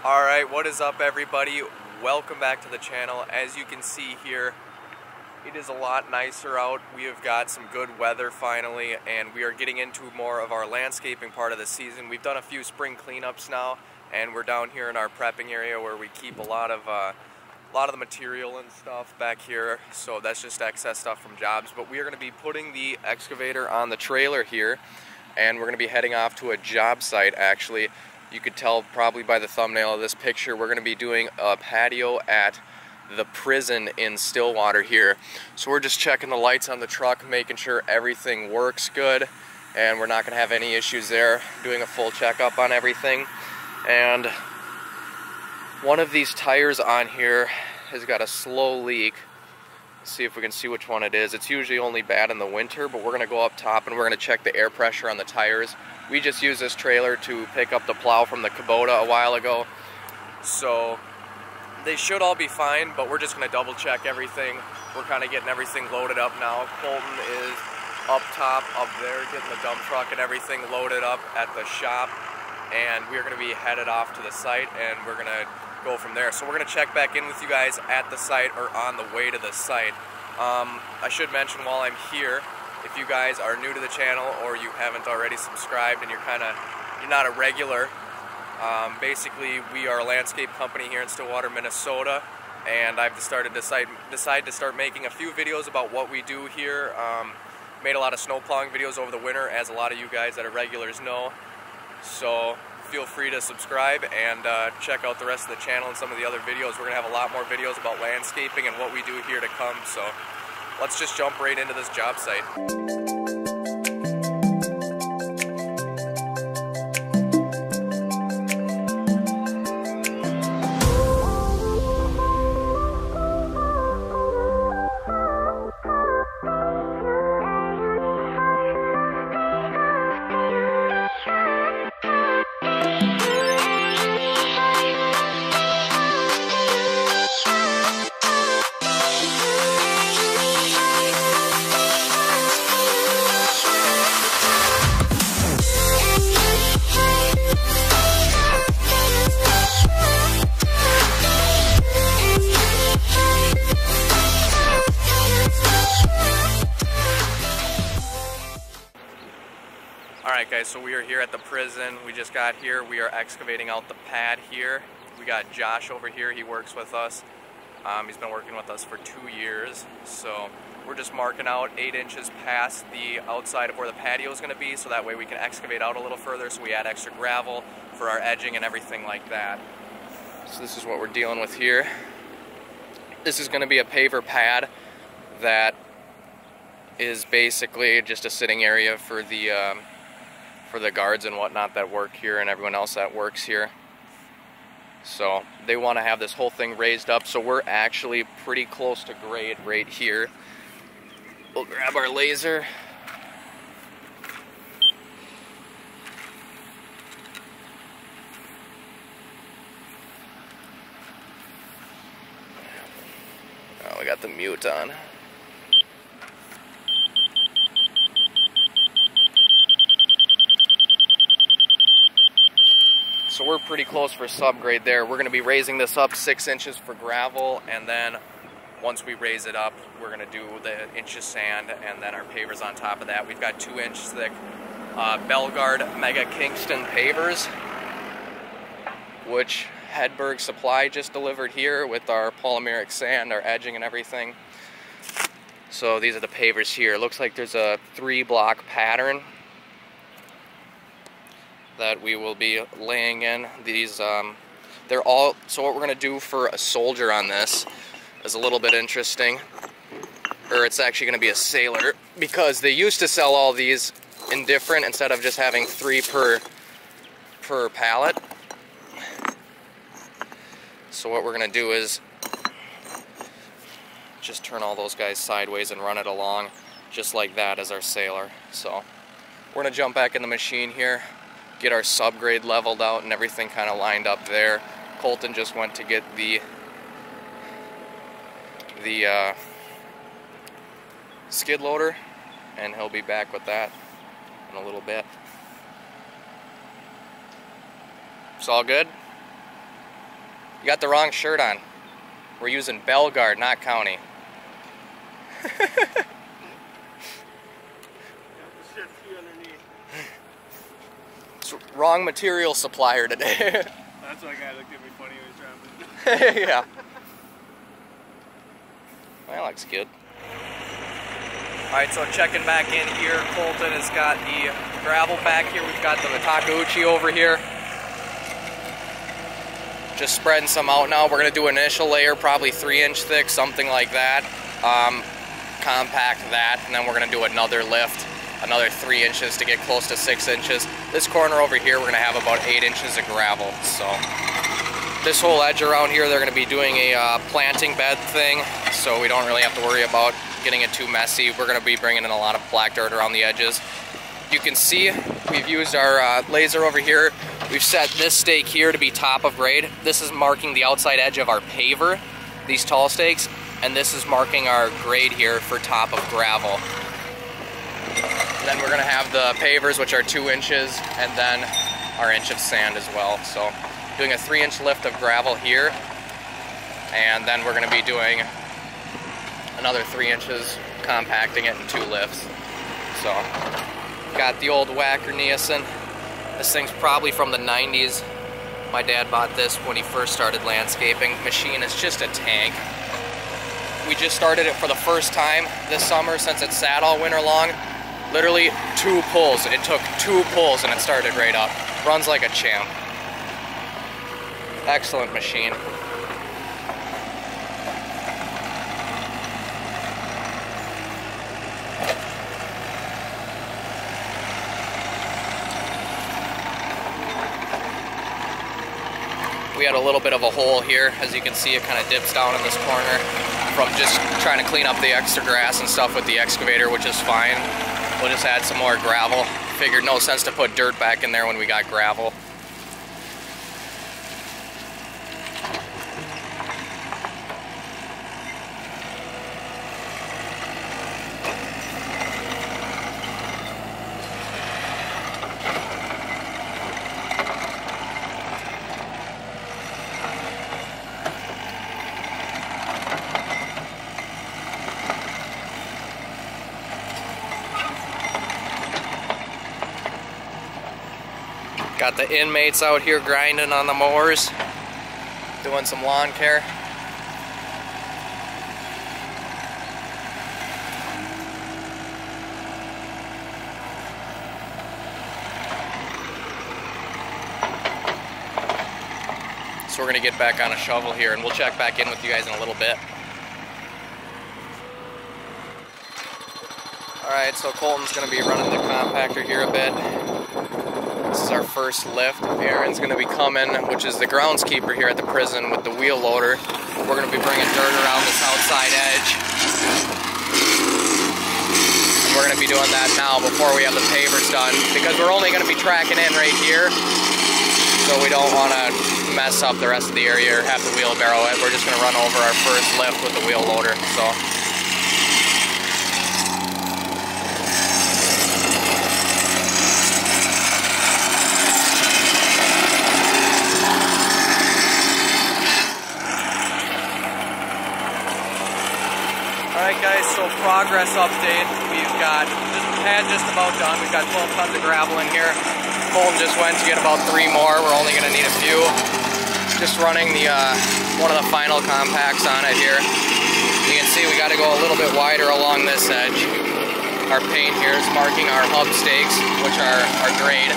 Alright, what is up everybody? Welcome back to the channel. As you can see here, it is a lot nicer out. We have got some good weather finally, and we are getting into more of our landscaping part of the season. We've done a few spring cleanups now, and we're down here in our prepping area where we keep a lot of the material and stuff back here. So that's just excess stuff from jobs. But we are going to be putting the excavator on the trailer here, and we're going to be heading off to a job site actually. You could tell probably by the thumbnail of this picture, we're going to be doing a patio at the prison in Stillwater here. So we're just checking the lights on the truck, making sure everything works good, and we're not going to have any issues there, doing a full checkup on everything. And one of these tires on here has got a slow leak. Let's see if we can see which one it is. It's usually only bad in the winter, but we're going to go up top and we're going to check the air pressure on the tires. We just used this trailer to pick up the plow from the Kubota a while ago, so they should all be fine, but we're just going to double check everything. We're kind of getting everything loaded up now. Colton is up top, up there, getting the dump truck and everything loaded up at the shop, and we're going to be headed off to the site, and we're going to go from there. So we're going to check back in with you guys at the site or on the way to the site. I should mention while I'm here, if you guys are new to the channel or you haven't already subscribed and you're not a regular, basically we are a landscape company here in Stillwater, Minnesota, and I've decided to start making a few videos about what we do here. Made a lot of snow plowing videos over the winter, as a lot of you guys that are regulars know. So feel free to subscribe and check out the rest of the channel and some of the other videos. We're going to have a lot more videos about landscaping and what we do here to come. So let's just jump right into this job site. Alright guys, so we are here at the prison. We just got here. We are excavating out the pad here. We got Josh over here. He works with us. He's been working with us for 2 years. So we're just marking out 8 inches past the outside of where the patio is going to be, so that way we can excavate out a little further, so we add extra gravel for our edging and everything like that. So this is what we're dealing with here. This is going to be a paver pad that is basically just a sitting area for the guards and whatnot that work here and everyone else that works here. So they want to have this whole thing raised up, so we're actually pretty close to grade right here. We'll grab our laser. Oh, we got the mute on. So we're pretty close for subgrade there. We're going to be raising this up 6 inches for gravel, and then once we raise it up, we're going to do the inch of sand and then our pavers on top of that. We've got 2-inch thick Belgard Mega Kingston pavers, which Hedberg Supply just delivered here with our polymeric sand, our edging and everything. So these are the pavers here. It looks like there's a 3-block pattern that we will be laying in. These they're all, so what we're going to do for a soldier on this is a little bit interesting, or it's actually going to be a sailor, because they used to sell all these in different, instead of just having 3 per pallet. So what we're going to do is just turn all those guys sideways and run it along just like that as our sailor. So we're going to jump back in the machine here, get our subgrade leveled out and everything kind of lined up there. Colton just went to get the skid loader, and he'll be back with that in a little bit. It's all good? You got the wrong shirt on. We're using Bellegarde, not County. It's wrong material supplier today. That's why a guy looked at me funny when he was trying to... Yeah. That looks good. Alright, so checking back in here, Colton has got the gravel back here. We've got the Takeuchi over here. Just spreading some out now. We're going to do an initial layer, probably 3-inch thick, something like that. Compact that, and then we're going to do another lift, another 3 inches to get close to 6 inches. This corner over here, we're going to have about 8 inches of gravel. So this whole edge around here, they're going to be doing a planting bed thing, so we don't really have to worry about getting it too messy. We're going to be bringing in a lot of black dirt around the edges. You can see we've used our laser over here. We've set this stake here to be top of grade. This is marking the outside edge of our paver, these tall stakes, and this is marking our grade here for top of gravel. And then we're going to have the pavers, which are 2 inches, and then our inch of sand as well. So doing a 3-inch lift of gravel here, and then we're going to be doing another 3 inches, compacting it in 2 lifts. So got the old Whacker Nielsen. This thing's probably from the 90s. My dad bought this when he first started landscaping. Machine is just a tank. We just started it for the first time this summer since it sat all winter long. Literally 2 pulls. It took 2 pulls and it started right up. Runs like a champ. Excellent machine. We had a little bit of a hole here. As you can see, it kind of dips down in this corner from just trying to clean up the extra grass and stuff with the excavator, which is fine. We'll just add some more gravel. Figured no sense to put dirt back in there when we got gravel. Got the inmates out here grinding on the mowers, doing some lawn care. So we're gonna get back on a shovel here and we'll check back in with you guys in a little bit. Alright, so Colton's gonna be running the compactor here a bit. This is our first lift. Aaron's going to be coming, which is the groundskeeper here at the prison, with the wheel loader. We're going to be bringing dirt around this outside edge. And we're going to be doing that now before we have the pavers done, because we're only going to be tracking in right here, so we don't want to mess up the rest of the area or have to wheelbarrow it. We're just going to run over our first lift with the wheel loader. So. Alright guys, so progress update. We've got this pad just about done. We've got 12 tons of gravel in here. Colton just went to get about 3 more. We're only going to need a few. Just running the one of the final compacts on it here. You can see we got to go a little bit wider along this edge. Our paint here is marking our hub stakes, which are our grade.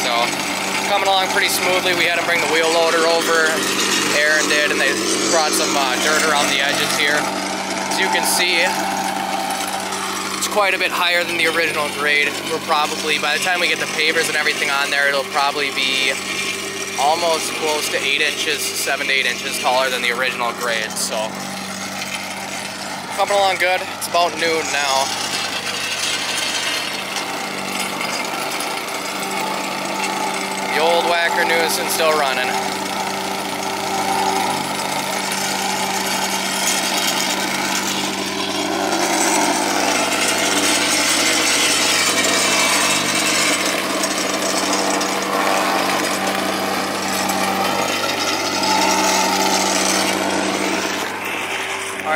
So, coming along pretty smoothly. We had to bring the wheel loader over. Aaron did, and they brought some dirt around the edges here. As you can see, it's quite a bit higher than the original grade. We're probably, by the time we get the pavers and everything on there, it'll probably be almost close to 8 inches, 7 to 8 inches taller than the original grade. So, coming along good. It's about noon now. The old Whacker Nielsen still running.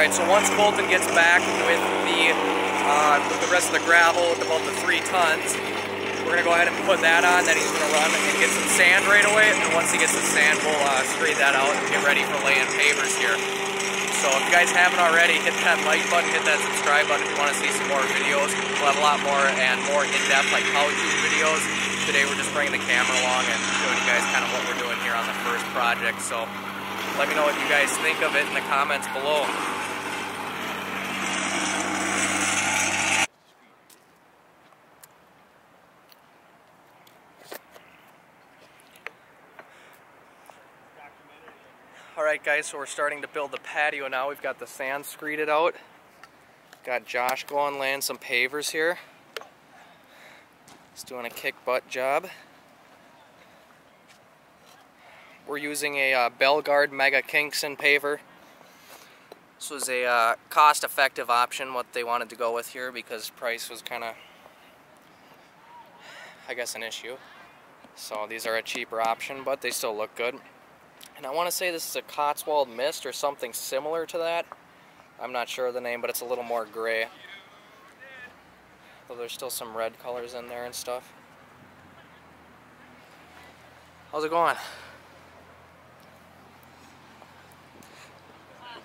Alright, so once Colton gets back with the rest of the gravel, with about the 3 tons, we're going to go ahead and put that on, then he's going to run and get some sand right away, and once he gets the sand, we'll screen that out and get ready for laying pavers here. So if you guys haven't already, hit that like button, hit that subscribe button if you want to see some more videos. We'll have a lot more and more in-depth like how-to videos. Today we're just bringing the camera along and showing you guys kind of what we're doing here on the first project. So let me know what you guys think of it in the comments below. Alright guys, so we're starting to build the patio now. We've got the sand screeded out. Got Josh going, laying some pavers here. He's doing a kick butt job. We're using a Belgard Mega Kingston paver. This was a cost-effective option, what they wanted to go with here, because price was kind of, I guess, an issue. So these are a cheaper option, but they still look good. And I want to say this is a Cotswold Mist or something similar to that. I'm not sure of the name, but it's a little more gray. Though there's still some red colors in there and stuff. How's it going?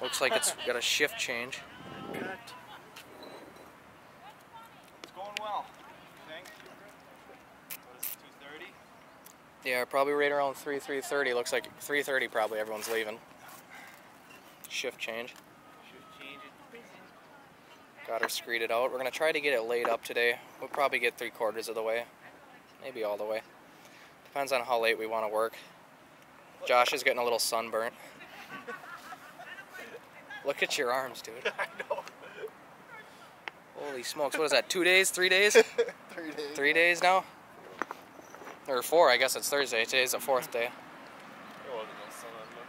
Looks like it's got a shift change. It's going well, I think. What is it, 2:30? Yeah, probably right around 3:30. Looks like 3:30 probably everyone's leaving. Shift change. Shift change it. Got her screeded out. We're going to try to get it laid up today. We'll probably get 3/4 of the way. Maybe all the way. Depends on how late we want to work. Josh is getting a little sunburnt. Look at your arms, dude. I know. Holy smokes, what is that, 2 days, 3 days? 3 days. 3 days now? Or 4, I guess it's Thursday. Today's the 4th day. There wasn't no sun on Monday.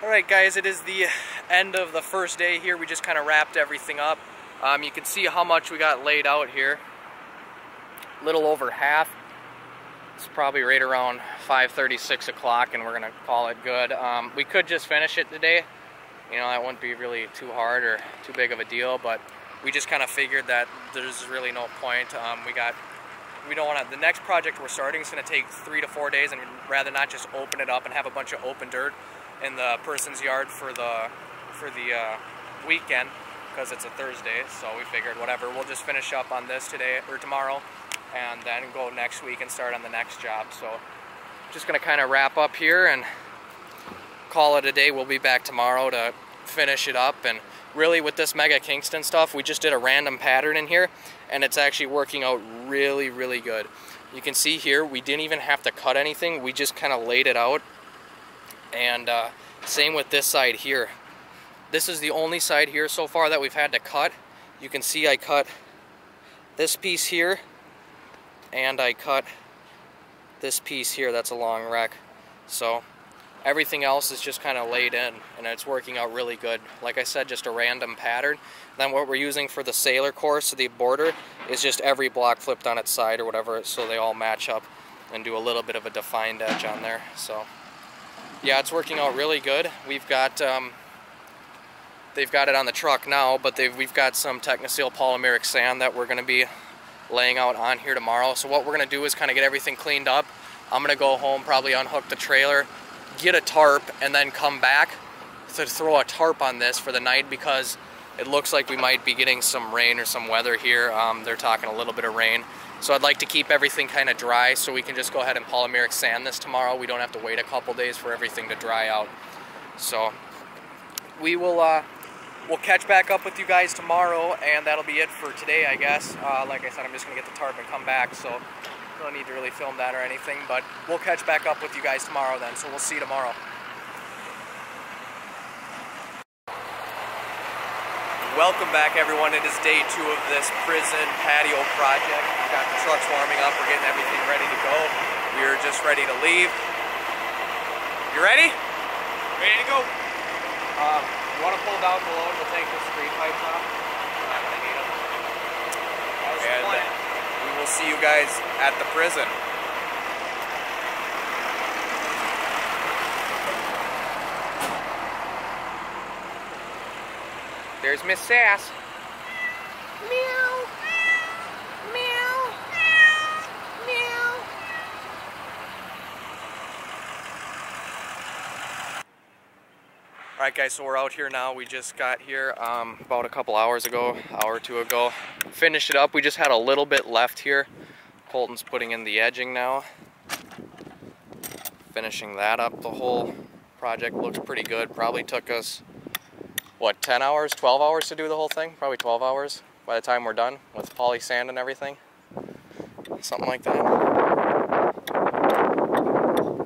Alright guys, it is the end of the first day here. We just kind of wrapped everything up. You can see how much we got laid out here. Little over half. It's probably right around 5:30, 6 o'clock, and we're going to call it good. We could just finish it today. You know, that wouldn't be really too hard or too big of a deal, but we just kind of figured that there's really no point. We don't want to. The next project we're starting is going to take 3 to 4 days, and we'd rather not just open it up and have a bunch of open dirt in the person's yard for the weekend, because it's a Thursday. So we figured whatever, we'll just finish up on this today or tomorrow, and then go next week and start on the next job. So just going to kind of wrap up here and call it a day. We'll be back tomorrow to finish it up. And really, with this Mega Kingston stuff, we just did a random pattern in here, and it's actually working out really, really good. You can see here, we didn't even have to cut anything. We just kind of laid it out. And same with this side here. This is the only side here so far that we've had to cut. You can see I cut this piece here, and I cut this piece here that's a long wreck. So everything else is just kind of laid in, and it's working out really good. Like I said, just a random pattern. Then what we're using for the sailor course, the border, is just every block flipped on its side or whatever, so they all match up and do a little bit of a defined edge on there. So yeah, it's working out really good. We've got they've got it on the truck now, but we've got some Technoseal polymeric sand that we're going to be laying out on here tomorrow. So what we're going to do is kind of get everything cleaned up. I'm going to go home, probably unhook the trailer, get a tarp, and then come back to throw a tarp on this for the night, because It looks like we might be getting some rain or some weather here. They're talking a little bit of rain. So I'd like to keep everything kind of dry so we can just go ahead and polymeric sand this tomorrow. We don't have to wait a couple days for everything to dry out. So we will we'll catch back up with you guys tomorrow, and that'll be it for today, I guess. Like I said, I'm just going to get the tarp and come back, so don't need to really film that or anything, but we'll catch back up with you guys tomorrow then, so we'll see you tomorrow. Welcome back, everyone. It is day 2 of this prison patio project. We've got the trucks warming up. We're getting everything ready to go. We're just ready to leave. You ready? Ready to go. You want to pull down below and we'll take the screen pipes off? We're not going to need them. That was the plan. We will see you guys at the prison. There's Miss Sass. Meow. Meow. Meow. Alright guys, so we're out here now. We just got here about a couple hours ago, hour or two ago. Finished it up. We just had a little bit left here. Colton's putting in the edging now. Finishing that up. The whole project looks pretty good. Probably took us, what, 10 hours, 12 hours to do the whole thing? Probably 12 hours by the time we're done with poly sand and everything. Something like that.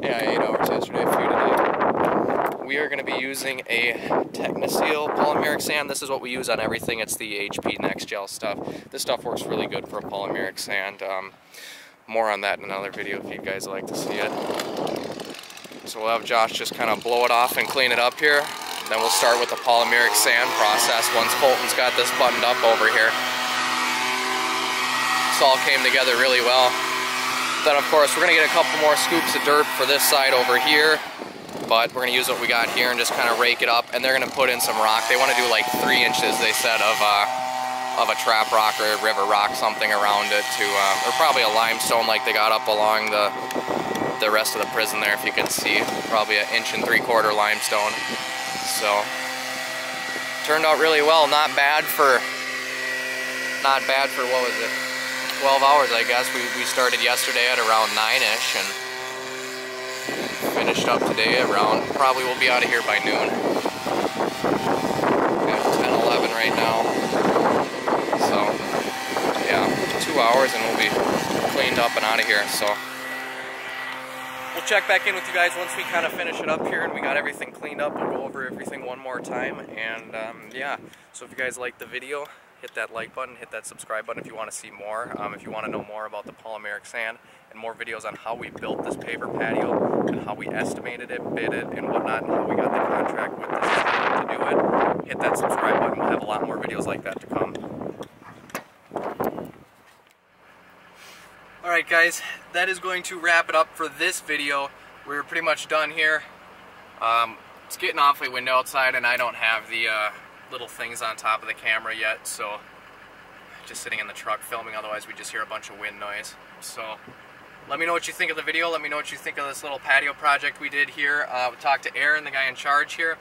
Yeah, 8 hours yesterday, a few today. We are going to be using a Techniseal polymeric sand. This is what we use on everything. It's the HP Next Gel stuff. This stuff works really good for a polymeric sand. More on that in another video if you guys like to see it. So we'll have Josh just kind of blow it off and clean it up here. Then we'll start with the polymeric sand process once Colton's got this buttoned up over here. This all came together really well. Then of course we're going to get a couple more scoops of dirt for this side over here, but we're going to use what we got here and just kind of rake it up, and they're going to put in some rock. They want to do like 3 inches, they said, of a trap rock or a river rock, something around it, to or probably a limestone like they got up along the rest of the prison there, if you can see. Probably 1 3/4 limestone. So turned out really well. Not bad for what was it, 12 hours I guess. We started yesterday at around 9ish and finished up today around, probably we'll be out of here by noon. Got 10-11 right now. So yeah, 2 hours and we'll be cleaned up and out of here. So we'll check back in with you guys once we kind of finish it up here and we got everything cleaned up. We'll go over everything one more time, and yeah, so if you guys like the video, hit that like button, hit that subscribe button if you want to see more. If you want to know more about the polymeric sand and more videos on how we built this paver patio and how we estimated it, bid it, and whatnot, and how we got the contract with this to do it, hit that subscribe button. We'll have a lot more videos like that to come. Alright guys, that is going to wrap it up for this video. We're pretty much done here. It's getting awfully windy outside and I don't have the little things on top of the camera yet, so just sitting in the truck filming, otherwise we just hear a bunch of wind noise. So let me know what you think of the video. Let me know what you think of this little patio project we did here. We talked to Aaron, the guy in charge here.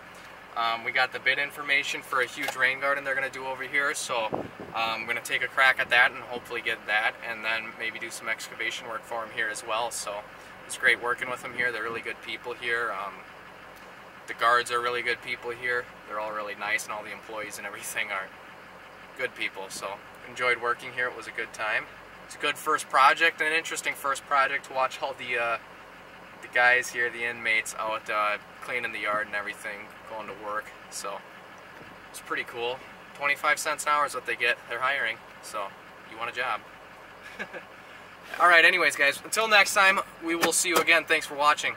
We got the bid information for a huge rain garden they're going to do over here, so I'm going to take a crack at that and hopefully get that, and then maybe do some excavation work for them here as well. So it's great working with them here. They're really good people here. The guards are really good people here. They're all really nice, and all the employees and everything are good people. So enjoyed working here. It was a good time. It's a good first project, and an interesting first project to watch all the guys here, the inmates, out cleaning the yard and everything, going to work. So it's pretty cool. 25 cents an hour is what they get. They're hiring, so you want a job. Alright, anyways guys, until next time, we will see you again. Thanks for watching.